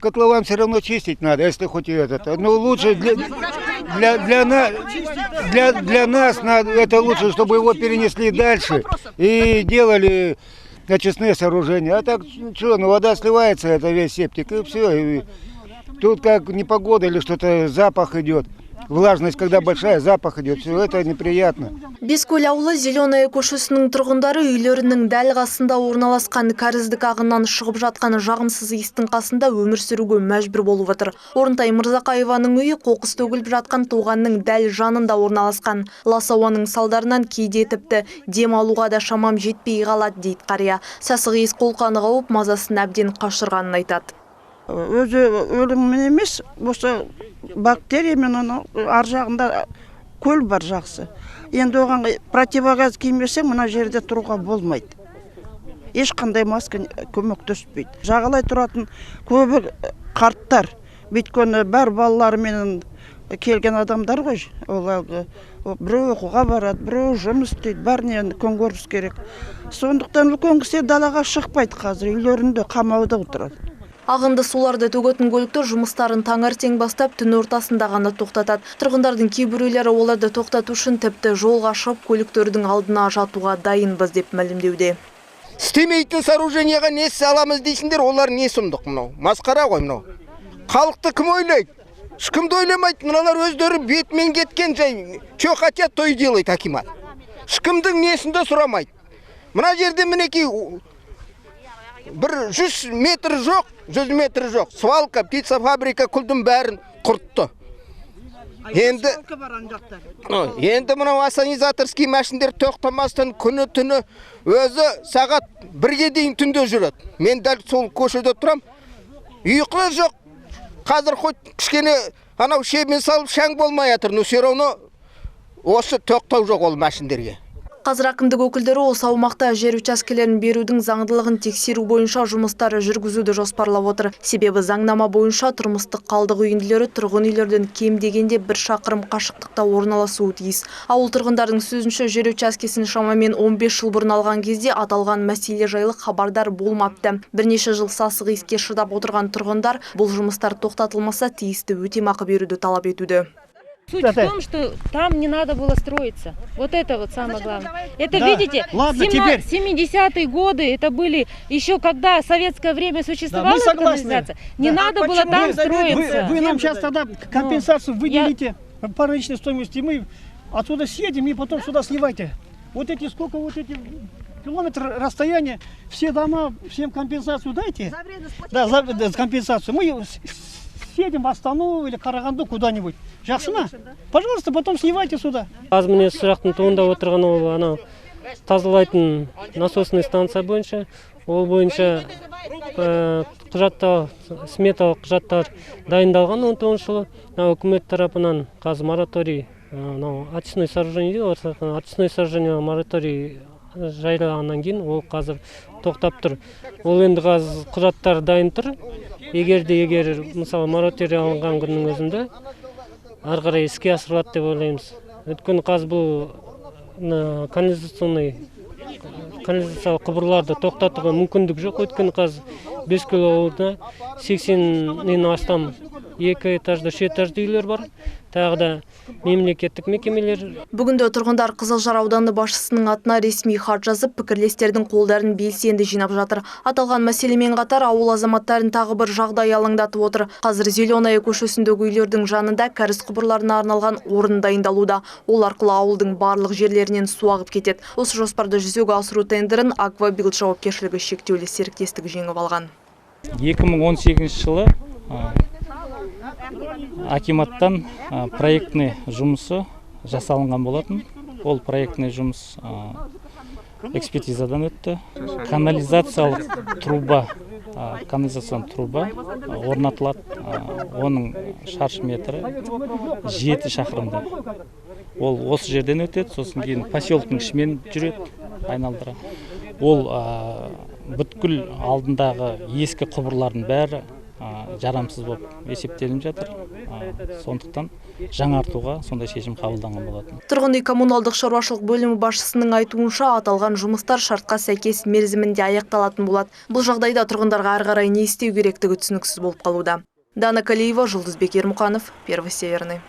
Котлован все равно чистить надо, если хоть и этот. Но лучше для нас это лучше, чтобы его перенесли дальше и делали очистные сооружения. А так что, вода сливается, это весь септик, и все. И тут как непогода или что-то, запах идет. Влажность, когда большая, запах идет, все это неприятно. Бескөл ауылы Зеленая көшесінің тұрғындары үйлерінің дәл қасында орналасқан кәріздік ағыннан шығып жатқан жағымсыз иістің қасында өмір сүруге мәжбүр болып отыр. Орынтай Мырзақаеваның үйі қоқыс төгіліп жатқан тоғанның дәл жанында орналасқан. Лас ауаның салдарынан кейде тіпті дем алуға да шамам жетпей қалады дейді қария. Сасық иіс қолқаны қауып, мазасын әбден қашырғанын айтады. Өзі өліммен емес, осы бактериямен оның ар жағында көл бар жақсы. Енді оған противогаз кимесең, мына жерде тұруға болмайды. Ешқандай маска көмектеспейді. Жағалай тұратын көбі қарттар, өйткені бар балаларымен келген адамдар ғой. Біреу оқуға барады, біреу жұмыс істейді, бәрінен көңгөріс керек. Сондықтан үлкен кісілер далаға шықпайды қазір, үйлерінде қамауда отырады. Ағынды суларды төгетін көліктер жұмыстарын таңертең бастап түн ортасында ғана тоқтатады. Тұрғындардың кейбіреулері оларды тоқтату үшін тіпті жолға шығып көліктердің алдына жатуға дайынбыз деп мәлімдеуде. Істемейтін сооружениеға несі аламыз дейсіңдер, олар не сұмдық мынау? Масқара ғой мынау. Халықты кім ойлайды? Ешкімді ойламайды, мыналар өздері бетмен кеткен жай. Че хотят, то и делает акимат. Ешкімдің несінде сұрамайды. Мына жерде мінекей бір 100 метр жоқ, 100 метр жоқ. Свалка, птицефабрика күлдің бәрін құртты. Енді мынау ассанизаторский машиндер тоқтамастан күні түні өзі сағат 1-ге дейін түнде жүреді. Мен дәл сол көшеде тұрам. Ұйқы жоқ. Қазір хоть кішкене анау шебен салып шаң болмай жатыр. Но все равно осы тоқтау жоқ ол машиндерге. Қазір әкімдік өкілдері осы аумақта жер учаскелерін берудің заңдылығын тексеру бойынша жұмыстары жүргізуді жоспарлап отыр. Себебі заңнама бойынша тұрмыстық қалдық үйінділері тұрғын үйлерден кем дегенде 1 шақырым қашықтықта орналасуы тиіс. Ауыл тұрғындарының сөзінше жер учаскесін шамамен 15 жыл бұрын алған кезде аталған мәселе жайлы хабардар болмапты. Бірнеше жыл сасық иіске шыдап отырған тұрғындар бұл жұмыстар тоқтатылмаса тиісті өтемақы беруді талап етуде. Суть в том, что там не надо было строиться. Вот это вот самое главное. Это, да, видите, 70-е годы, это были еще когда советское время существовала, да, канализация. Не надо было там строиться. Вы нам сейчас тогда компенсацию выделите по рыночной стоимости. Мы отсюда съедем и потом сюда сливайте. Вот эти сколько, вот эти километры расстояния, все дома, всем компенсацию дайте. Да, за компенсацию. Мы съедем в Астану или Караганду куда-нибудь. Жақсына? Пожалуйста, потом сливайте сюда. Аз міне сұрақтың туындап отырған ол анау тазалайтын насосный станция бойынша. Ол бойынша сметалық құжаттар дайындалған 19 жылы. Үкімет тарапынан қазір мораторий, очистное сооружение, очистное сооружение мораторий жайлағаннан кейін ол қазір тоқтап тұр. Ол енді қазір құжаттар дайын тұр. Егер мысалы мораторий алынған күннің өзінде ары қарай іске асырылады деп ойлаймыз. Өйткені қазір бұл канализациялық құбырларды тоқтатуға мүмкіндік жоқ. Өйткені қазір Бескөл ауылында 80-нен астам 2 этажды, 3 этажды үйлер бар. Тағы да мемлекеттік мекемелер. Бүгінде тұрғындар Қызылжар ауданы басшысының атына ресми хат жазып, пікірлестердің қолдарын белсенді жинап жатыр. Аталған мәселемен қатар ауыл азаматтарын тағы бір жағдай алаңдатып отыр. Қазір Зеленая көшесіндегі үйлердің жанында кәріз құбырларына арналған орын дайындалуда. Ол арқылы ауылдың барлық жерлерінен су ағып кетеді. Осы жоспарды жүзеге асыру тендерін Аквабилд жауапкершілігі шектеулі серіктестігі жеңіп алған. 2018 жылы акиматтан проектный жұмысы жасалынған болатын. Ол проектный жұмыс экспертизадан өтті. Канализациялық труба орнатылады. Оның шаршы метрі 7 шақырымда. Ол осы жерден өтеді, сосын кейін поселктің ішімен жүреді, айналдыра. Ол бүткіл алдындағы ескі құбырлардың бәрі жарамсыз болып есептелініп жатыр. Сондықтан жаңартуға сондай шешім қабылданған болатын. Тұрғын үй коммуналдық шаруашылық бөлімі басшысының айтуынша, аталған жұмыстар шартқа сәйкес мерзімінде аяқталатын болады. Бұл жағдайда тұрғындарға ары қарай не істеу керектігі түсініксіз болып қалуда. Дана Калиева, Жұлдызбек Ермұқанов, Первый Северный.